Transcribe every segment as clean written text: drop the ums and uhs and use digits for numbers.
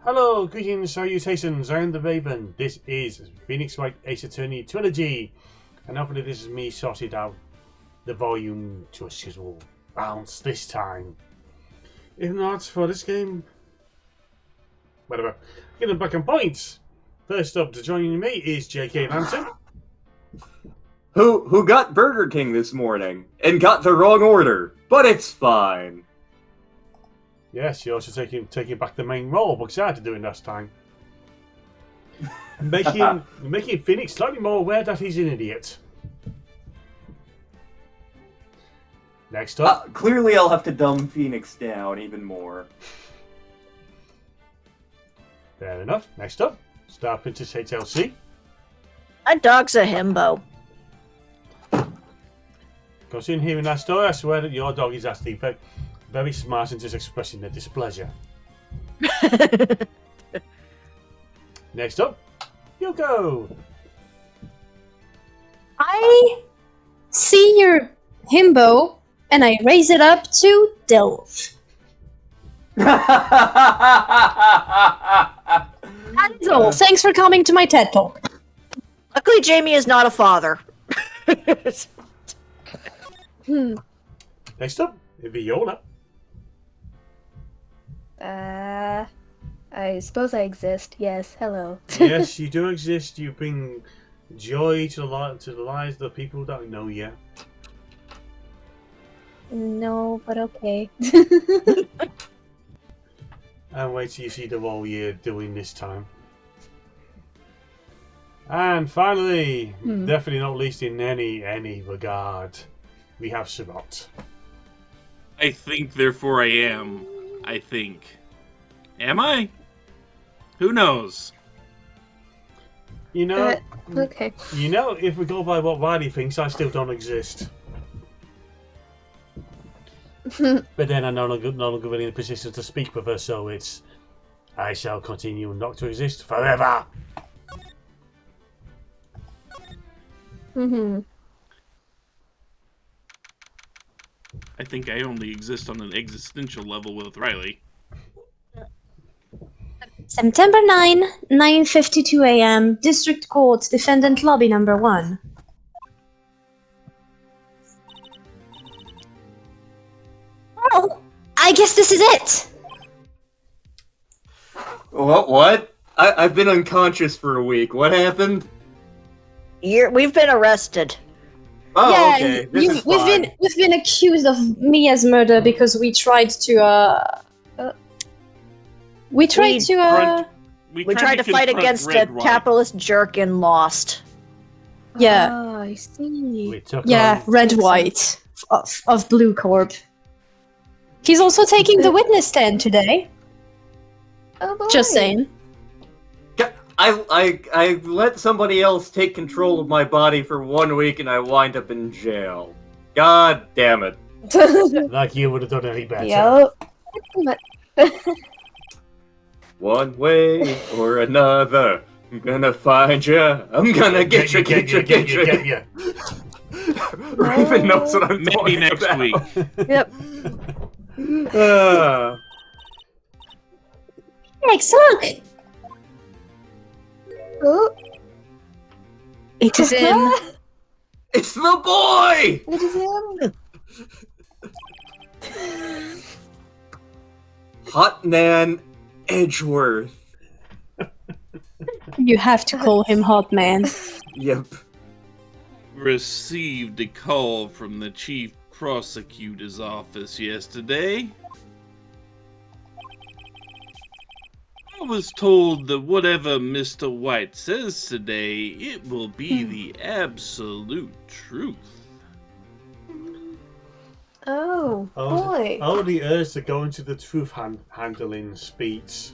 Hello, greetings, salutations, I am the Raven. This is Phoenix Wright Ace Attorney Trilogy, and hopefully this is me sorted out the volume to a schedule bounce this time. If not, for this game, whatever. Getting back on points. First up to joining me is J.K. Lantern. Who got Burger King this morning and got the wrong order, but it's fine. Yes, you're also taking back the main role, because I had to do it last time. Making Phoenix slightly more aware that he's an idiot. Next up. Clearly I'll have to dumb Phoenix down even more. Fair enough. Next up, StarprincessHLC. My dog's a himbo. Because in hearing that story, I swear that your dog is actually very smart and just expressing their displeasure. Next up, you go. I see your himbo and I raise it up to Delve. That's all. Thanks for coming to my TED Talk. Luckily, Jamie is not a father. Next up, Viola. I suppose I exist. Yes, hello. Yes, you do exist. You bring joy to the lives of the people that know you. No, but okay. And wait till you see the role you're doing this time. And finally, definitely not least in any regard, we have Surratt. I think, therefore I am. I think. Am I? Who knows? You know, Okay. you know, if we go by what Riley thinks, I still don't exist. But then I'm no longer really in a position to speak with her, so it's I shall continue not to exist forever. I think I only exist on an existential level with Riley. September 9, 9:52 a.m. District Court, Defendant Lobby Number 1. Oh, I guess this is it. What? I've been unconscious for a week. What happened? We've been arrested. Oh, yeah, okay. This is fine. we've been accused of Mia's murder because we tried to We tried to fight confront against Red a Wright. capitalist jerk and lost. yeah. Oh, I see. We took Yeah, on, Red White of Blue Corp. He's also taking the witness stand today. Oh boy. Just saying. I let somebody else take control of my body for 1 week and I wind up in jail. God damn it. like you would have done any better. Yep. One way or another, I'm gonna find you. I'm gonna get you. Raven knows what I'm Maybe talking next about. week. Yep. Alex, look! Oh, It is him. It's the boy! it is him. Hot Man Edgeworth. You have to call him Hot Man. Yep. Received a call from the chief prosecutor's office yesterday. I was told that whatever Mr. White says today, it will be the absolute truth. Oh, boy. Oh, the urge to go into the truth handling speech.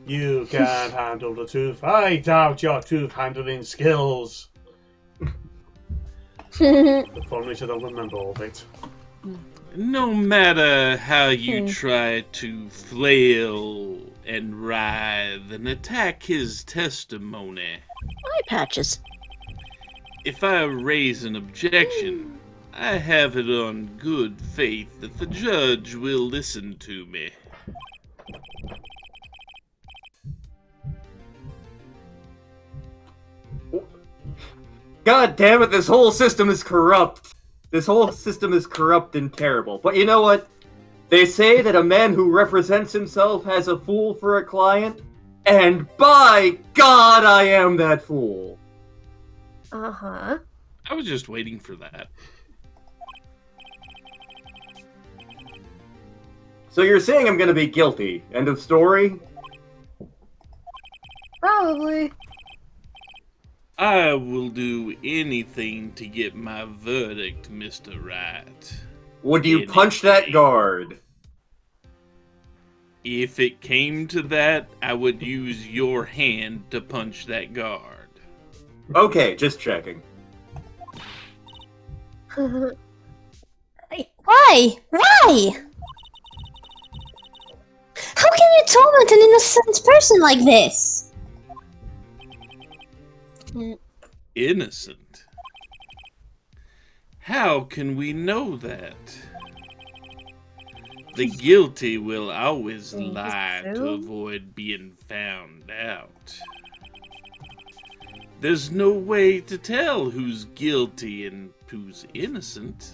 You can't handle the truth. I doubt your truth handling skills. The problem is I don't remember all of it. No matter how you try to flail and writhe and attack his testimony, Eye patches. if I raise an objection, I have it on good faith that the judge will listen to me. God damn it, this whole system is corrupt. This whole system is corrupt and terrible. But you know what? They say that a man who represents himself has a fool for a client, and by God, I am that fool. Uh-huh. I was just waiting for that. So you're saying I'm gonna be guilty. End of story? Probably. I will do anything to get my verdict, Mr. Wright. Would you punch that guard? If it came to that, I would use your hand to punch that guard. Okay, just checking. Why? Why? How can you torment an innocent person like this? Innocent? How can we know that? The guilty will always lie to avoid being found out. There's no way to tell who's guilty and who's innocent.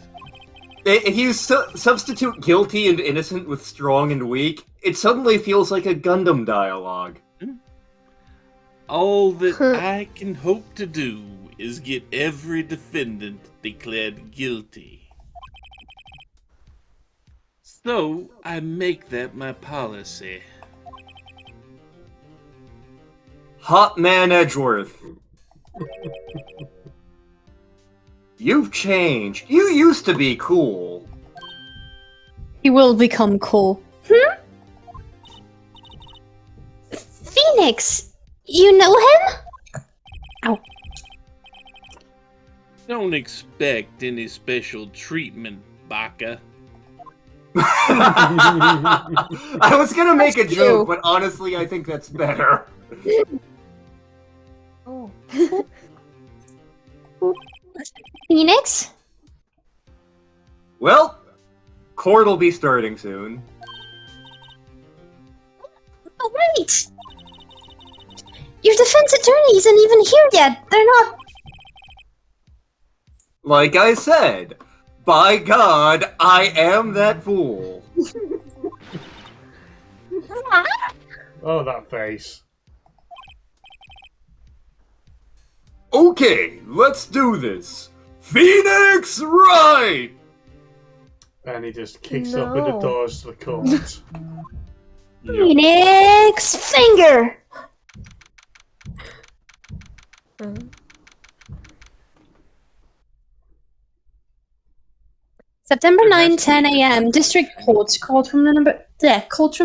If you substitute guilty and innocent with strong and weak, it suddenly feels like a Gundam dialogue. All that I can hope to do is get every defendant declared guilty. So, I make that my policy. Hot Man Edgeworth. You've changed. You used to be cool. He will become cool. Phoenix! You know him? Ow. Don't expect any special treatment, Baka. I was gonna make a joke, but honestly, I think that's better. Oh. Phoenix? Well, court will be starting soon. Oh, wait! Your defense attorney isn't even here yet. They're not... Like I said, by God, I am that fool. Oh, that face. Okay, let's do this. Phoenix Wright! And he just kicks open the doors to the court. Phoenix Finger! September 9, 10 a.m. District Court, courtroom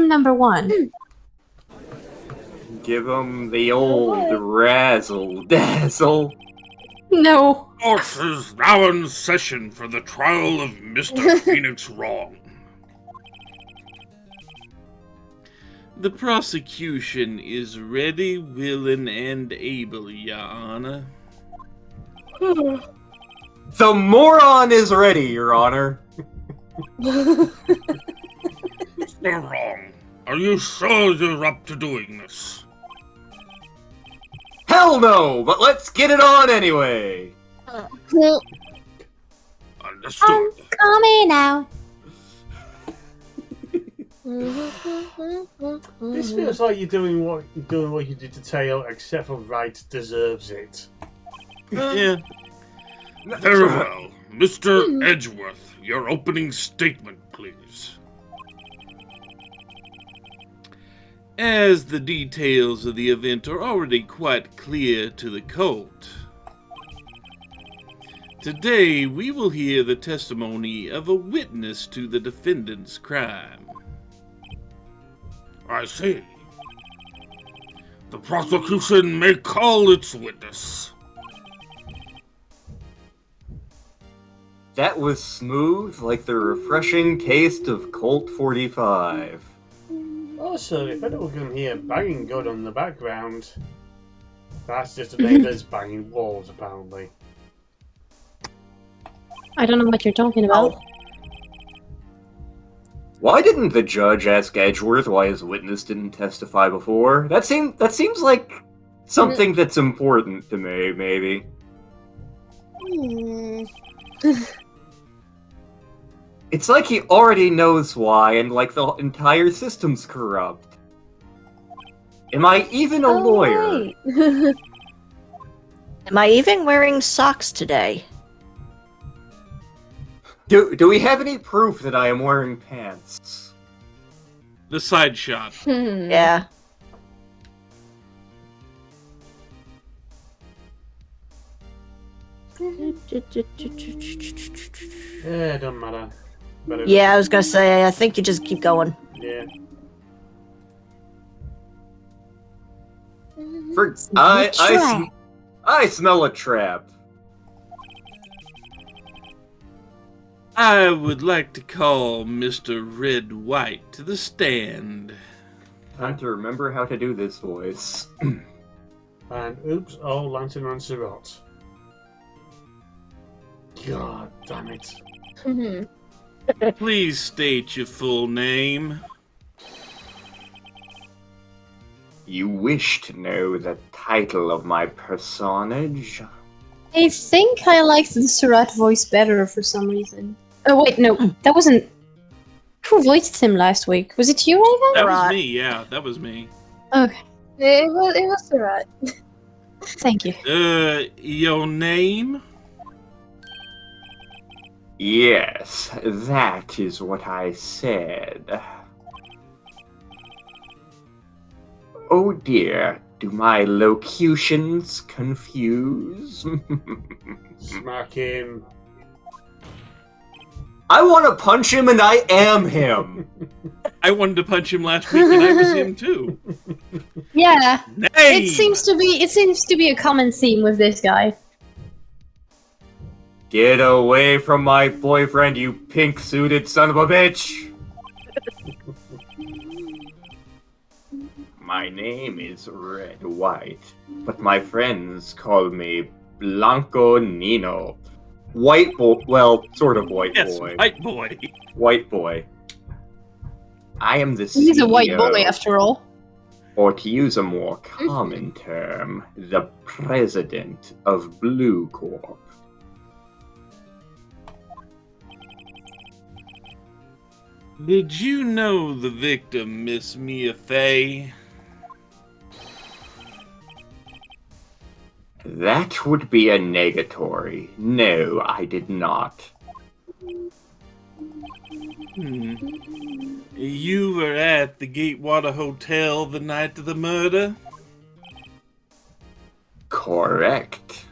number 1. Give him the old razzle-dazzle. No. Court is now in session for the trial of Mr. Phoenix Wrong. The prosecution is ready, willing, and able, Your Honor. The moron is ready, Your Honor. Mr. Wrong, are you sure you're up to doing this? Hell no, but let's get it on anyway. Understood. I'm coming out. This feels like you're doing what you did to Tail, except for Wright deserves it. Yeah. Very well. Mr. Edgeworth, your opening statement, please. As the details of the event are already quite clear to the court, today we will hear the testimony of a witness to the defendant's crime. I see. The prosecution may call its witness. That was smooth, like the refreshing taste of Colt 45. Also, if anyone can hear banging going on in the background, that's just the neighbours banging walls, apparently. I don't know what you're talking about. Oh. Why didn't the judge ask Edgeworth why his witness didn't testify before? That seems like something that's important to me, maybe. It's like he already knows why, and like the entire system's corrupt. Am I even a lawyer? Right. Am I even wearing socks today? Do we have any proof that I am wearing pants? The side shot. Yeah. Yeah, it doesn't matter. But it- Yeah, I was gonna say, I think you just keep going. Yeah. I smell a trap. I would like to call Mr. Red White to the stand. Time to remember how to do this voice. And oops, oh, Lantern and Surratt. God damn it. Please state your full name. You wish to know the title of my personage? I think I liked the Surratt voice better for some reason. Oh wait, no, that wasn't... Who voiced him last week? Was it you, Raven? That was Right. me, yeah, that was me. Okay, It was alright. thank you. Your name? Yes, that is what I said. Oh dear, do my locutions confuse? Smack him. I want to punch him and I am him! I wanted to punch him last week and I was him too. Yeah, Name! it seems to be a common theme with this guy. Get away from my boyfriend, you pink-suited son of a bitch! My name is Red White, but my friends call me Blanco Nino. White boy, well, sort of white Yes, boy. white boy. White boy. I am the He's a white CEO, boy after all. or to use a more common term, the president of Blue Corp. Did you know the victim, Miss Mia Fey? That would be a negatory. No, I did not. You were at the Gatewater Hotel the night of the murder? Correct.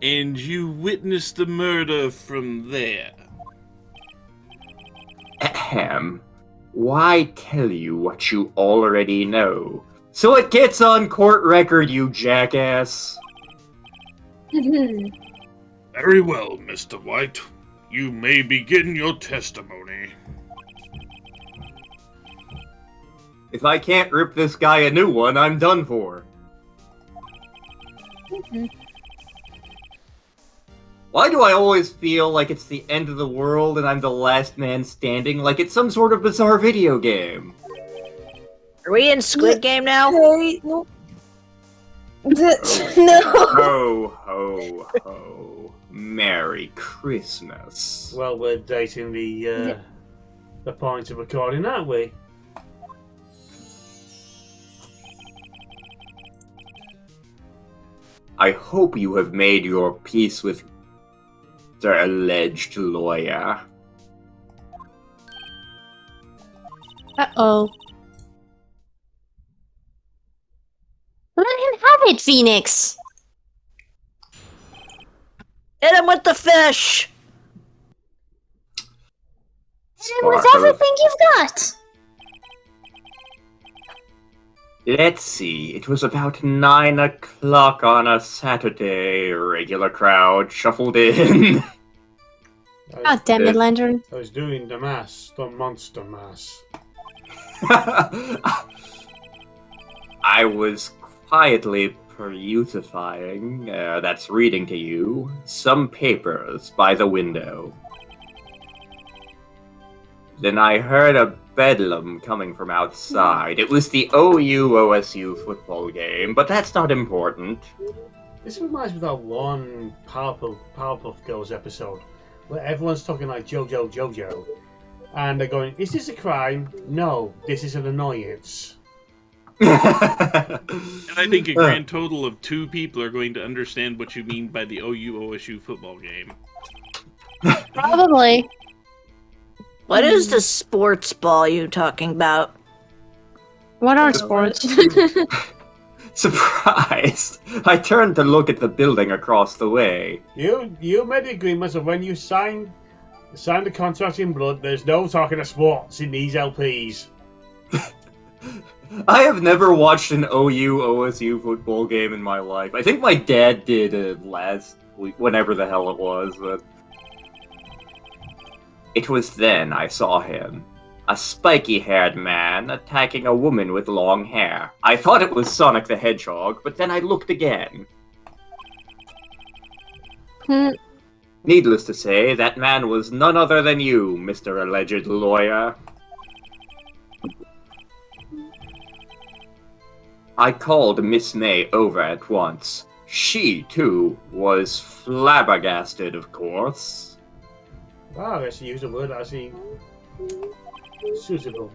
And you witnessed the murder from there? Ahem. Why tell you what you already know? So it gets on court record, you jackass. Very well, Mr. White. You may begin your testimony. If I can't rip this guy a new one, I'm done for. Why do I always feel like it's the end of the world and I'm the last man standing, like it's some sort of bizarre video game? Are we in Squid Game now? Hey, no. No. Ho, ho, ho. Merry Christmas. Well, we're dating the point of recording, aren't we? I hope you have made your peace with their alleged lawyer. Uh-oh. Let him have it, Phoenix! Hit him with the fish! Hit him with everything you've got! Let's see, it was about 9 o'clock on a Saturday. Regular crowd shuffled in. God damn it, Lantern. I was doing the mass, the monster mass. I was quietly Perusifying, that's reading to you, some papers by the window. Then I heard a bedlam coming from outside. It was the OU-OSU football game, but that's not important. This reminds me of that one Powerpuff Girls episode where everyone's talking like Jojo, and they're going, "Is this a crime? No, this is an annoyance." And I think a grand total of 2 people are going to understand what you mean by the OU-OSU football game. Probably. What is the sports ball you talking about? What are sports? Surprised! I turned to look at the building across the way. You made the agreement, so when you sign the contract in blood, there's no talking of sports in these LPs. I have never watched an OU-OSU football game in my life. I think my dad did last week, whenever the hell it was, but... It was then I saw him. A spiky-haired man attacking a woman with long hair. I thought it was Sonic the Hedgehog, but then I looked again. Needless to say, that man was none other than you, Mr. Alleged Lawyer. I called Miss May over at once. She, too, was flabbergasted, of course. Wow, let's use a word actually suitable.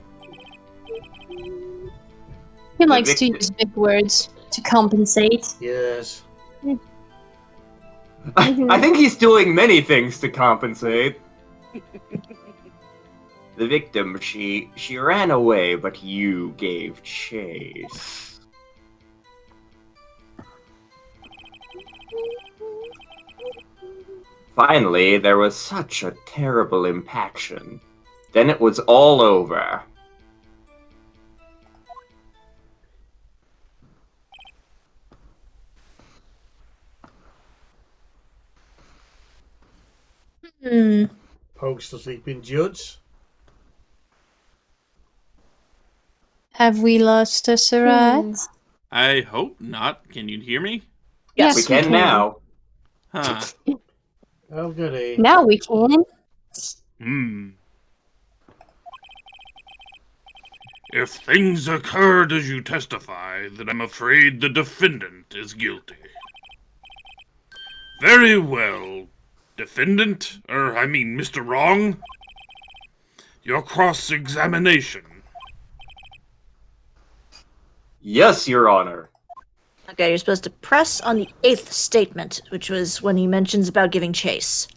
He likes to use big words to compensate. Yes. I think he's doing many things to compensate. The victim, she ran away, but you gave chase. Finally, there was such a terrible impaction. Then it was all over. Pokes the sleeping judge. Have we lost a Surat? I hope not. Can you hear me? Yes, We can now. Huh. Oh, goody. Now we can. If things occurred as you testify, then I'm afraid the defendant is guilty. Very well, defendant, Mr. Wrong. Your cross-examination. Yes, Your Honor. Okay, you're supposed to press on the 8th statement, which was when he mentions about giving chase.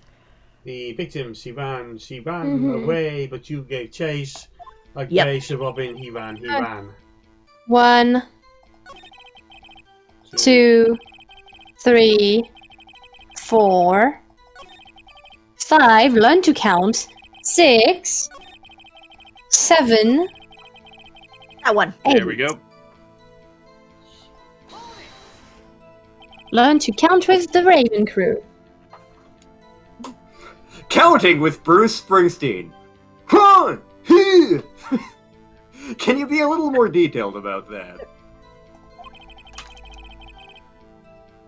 The victim, she ran away, but you gave chase. Like Yep. Grace Robin, he ran. 1, 2, 3, 4, 5. Learn to count. 6, 7, That one. 8. There we go. Learn to count with the Raven crew. Counting with Bruce Springsteen. 1, 2. Can you be a little more detailed about that?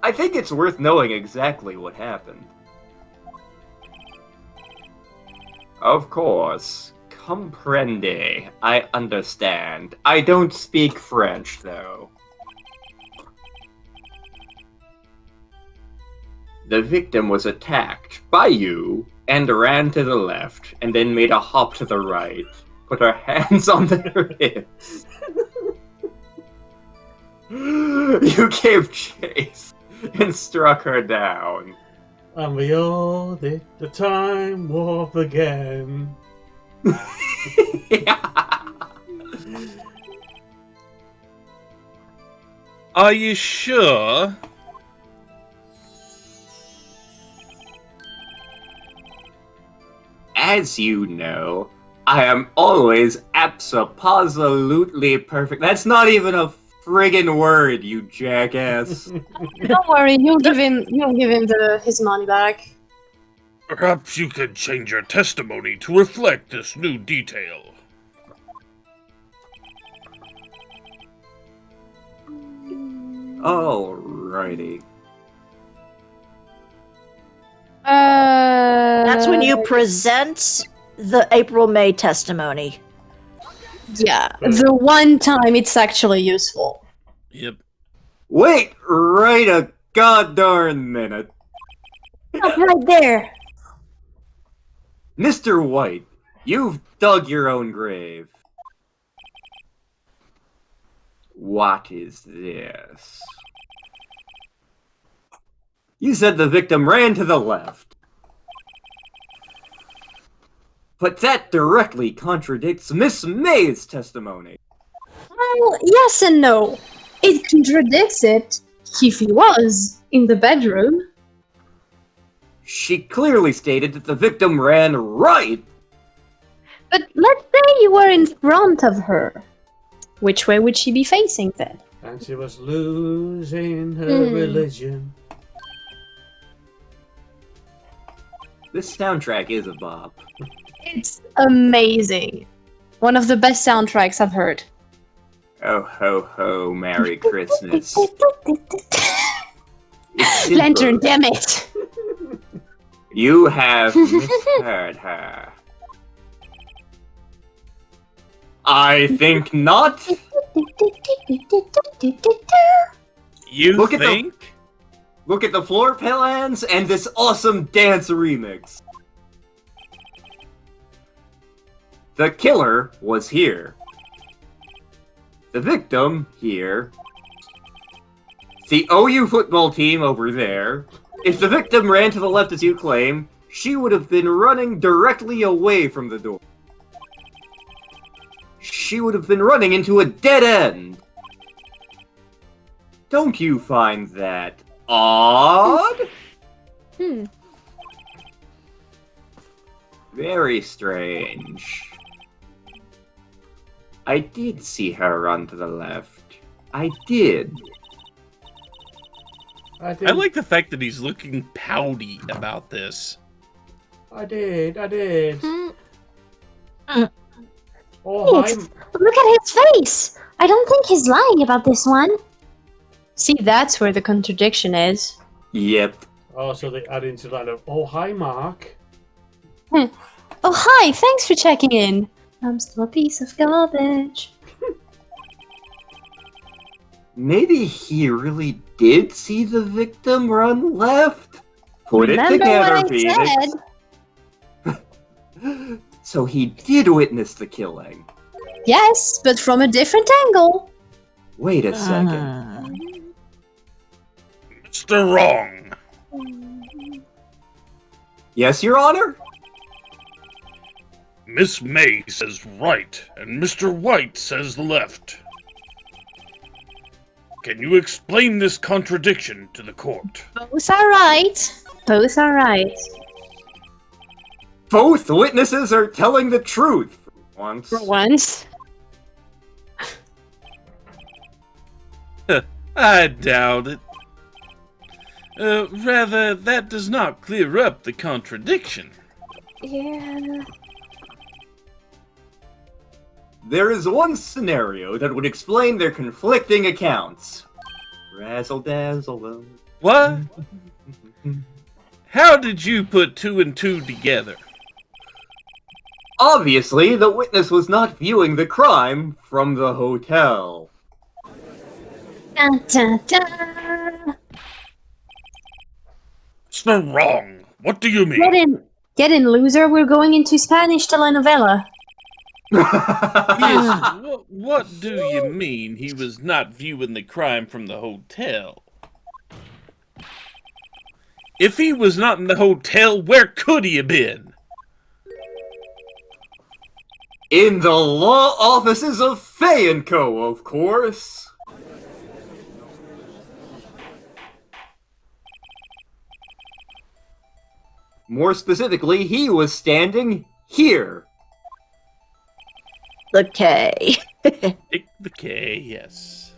I think it's worth knowing exactly what happened. Of course. Comprende. I understand. I don't speak French, though. The victim was attacked by you and ran to the left and then made a hop to the right. Put her hands on their hips. You gave chase and struck her down. And we all did the time warp again. Are you sure? As you know, I am always abso-absolutely perfect. That's not even a friggin' word, you jackass. Don't worry, you'll give him his money back. Perhaps you could change your testimony to reflect this new detail. Alrighty. That's when you present the April-May testimony. Yeah, the one time it's actually useful. Yep. Wait right a goddarn minute. Stop right there. Mr. White, you've dug your own grave. What is this? You said the victim ran to the left. But that directly contradicts Miss May's testimony. Well, yes and no. It contradicts it if he was in the bedroom. She clearly stated that the victim ran right. But let's say you were in front of her. Which way would she be facing then? And she was losing her religion. This soundtrack is a bop. It's amazing. One of the best soundtracks I've heard. Oh ho ho, Merry Christmas. It's Lantern, simple. damn it! You have misheard her. I think not. You Look at the- think? Look at the floor plans and this awesome dance remix. The killer was here. The victim here. The OU football team over there. If the victim ran to the left as you claim, she would have been running directly away from the door. She would have been running into a dead end. Don't you find that odd? Very strange. I did see her run to the left. I did. I did. I like the fact that he's looking pouty about this. I did. Oh, Wait, look at his face! I don't think he's lying about this one. See, that's where the contradiction is. Yep. Oh, so they add into that of, oh, hi, Mark. Oh, hi, thanks for checking in. I'm still a piece of garbage. Maybe he really did see the victim run left? Put Remember it together, what I Phoenix. So he did witness the killing. Yes, but from a different angle. Wait a second. Mr. Wrong. Yes, Your Honor? Miss May says right, and Mr. White says left. Can you explain this contradiction to the court? Both are right. Both are right. Both witnesses are telling the truth for once. For once. I doubt it. Rather, that does not clear up the contradiction. Yeah. There is one scenario that would explain their conflicting accounts. Razzle dazzle them. What? How did you put two and two together? Obviously, the witness was not viewing the crime from the hotel. Dun, dun, dun. Mr. Wrong. What do you mean? Get in, loser. We're going into Spanish telenovela. Yes, what do you mean he was not viewing the crime from the hotel? If he was not in the hotel, where could he have been? In the law offices of Fay & Co., of course. More specifically, he was standing here. The K. Pick the K, yes.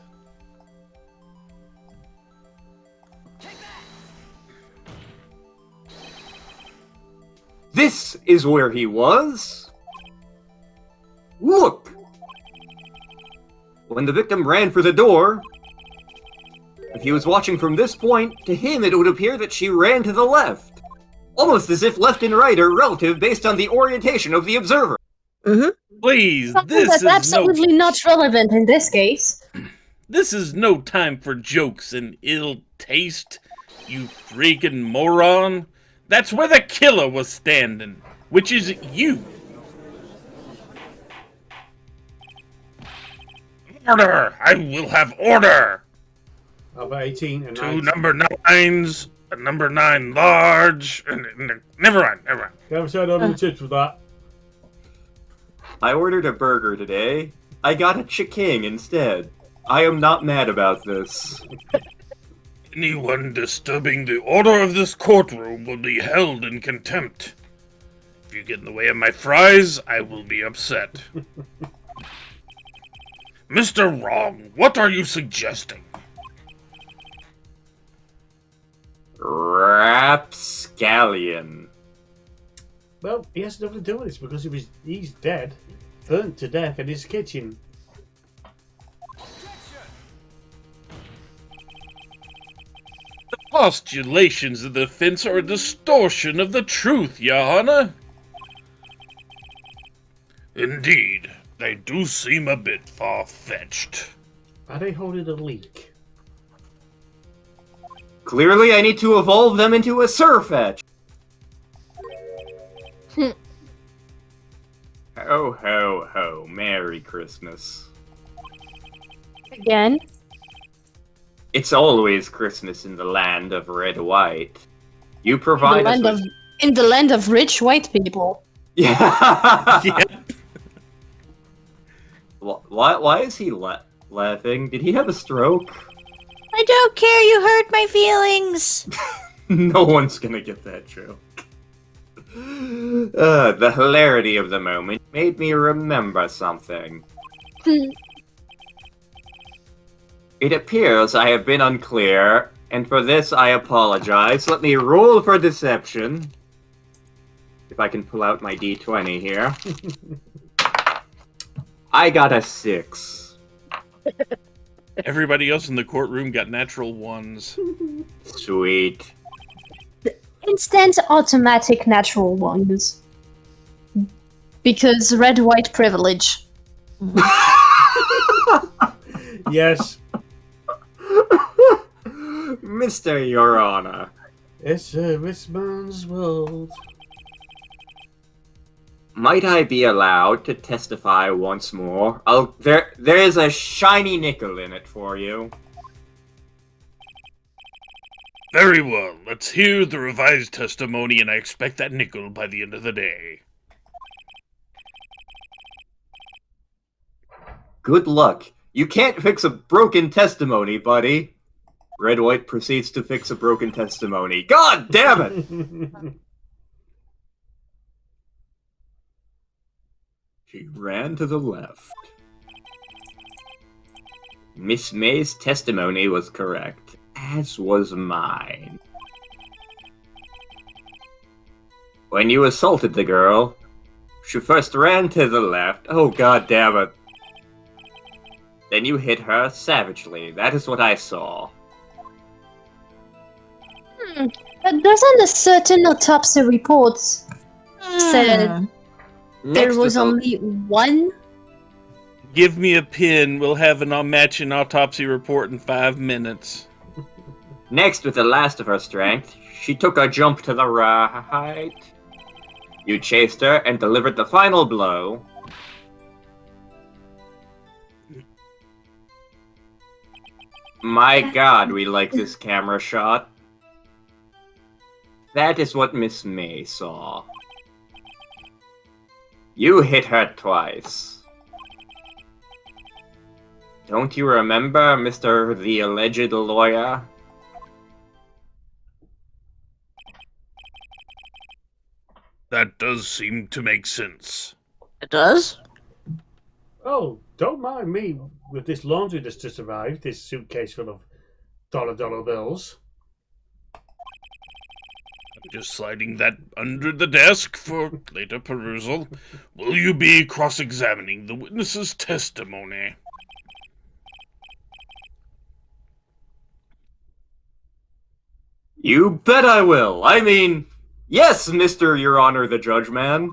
This is where he was. Look! When the victim ran for the door, If he was watching from this point, to him it would appear that she ran to the left. Almost as if left and right are relative based on the orientation of the observer. Please, That's absolutely not relevant in this case. This is no time for jokes and ill taste, you freaking moron. That's where the killer was standing, which is you. Order! I will have order! How about 18 and 2 9? number 9s, a number 9 large, and never mind. Never said I don't tips with that. I ordered a burger today. I got a chicken instead. I am not mad about this. Anyone disturbing the order of this courtroom will be held in contempt. If you get in the way of my fries, I will be upset. Mr. Wrong, what are you suggesting? Rapscallion. Well, he has nothing to do with this because he's dead, burnt to death in his kitchen. The postulations of the defense are a distortion of the truth, Your Honor. Indeed, they do seem a bit far-fetched. Are they holding a leak? Clearly, I need to evolve them into a Surfetch. Ho, ho, ho. Merry Christmas. Again. It's always Christmas in the land of red white. You provide us with... In the land of rich white people. Yeah. Yep. Why is he laughing? Did he have a stroke? I don't care, you hurt my feelings. No one's gonna get that joke. The hilarity of the moment made me remember something. It appears I have been unclear, and for this I apologize. Let me roll for deception. If I can pull out my d20 here. I got a 6. Everybody else in the courtroom got natural 1s. Sweet. Instant automatic natural ones. Because red-white privilege. Yes. Mr. Your Honor. It's a rich man's world. Might I be allowed to testify once more? There is a shiny nickel in it for you. Very well, let's hear the revised testimony, and I expect that nickel by the end of the day. Good luck. You can't fix a broken testimony, buddy. Red White proceeds to fix a broken testimony. God damn it! She ran to the left. Miss May's testimony was correct, as was mine. When you assaulted the girl, she first ran to the left. Oh, god damn it. Then you hit her savagely. That is what I saw. But doesn't a certain autopsy report said there Next was with a- only one? Give me a pin, we'll have an matching autopsy report in 5 minutes. Next, with the last of her strength, she took a jump to the right. You chased her and delivered the final blow. My god, we like this camera shot. That is what Miss May saw. You hit her twice. Don't you remember, Mr. the alleged lawyer? That does seem to make sense. It does? Oh, don't mind me with this laundry that's just arrived, this suitcase full of dollar bills. I'm just sliding that under the desk for later perusal. Will you be cross-examining the witness's testimony? You bet I will. I mean, yes, Mr. Your Honor the Judge Man.